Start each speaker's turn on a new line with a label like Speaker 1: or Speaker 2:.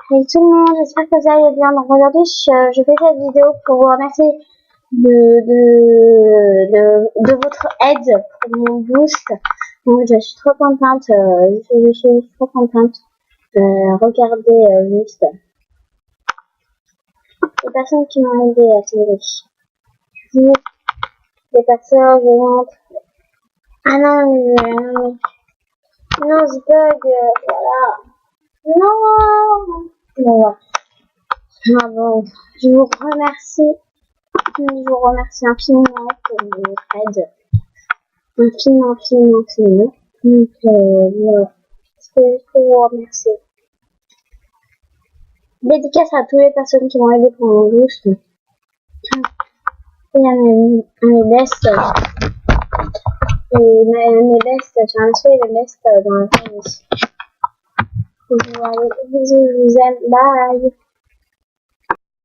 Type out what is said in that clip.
Speaker 1: Salut tout le monde, j'espère que vous allez bien. Donc aujourd'hui, je fais cette vidéo pour vous remercier de votre aide pour mon boost. Donc je suis trop contente, je suis trop contente. Regardez juste les personnes qui m'ont aidé à tomber. Les personnes, je montre. Ah non, non, je bug, voilà. Non, voilà. Ah bon, je vous remercie infiniment pour votre aide. Infiniment. Donc, voilà. C'est juste pour vous remercier. Dédicace à toutes les personnes qui m'ont aidé pour mon boost. Et à mes bestes. Et mes bestes, j'ai inscrit les bestes dans la famille. Voilà, bisous, je vous aime, bye.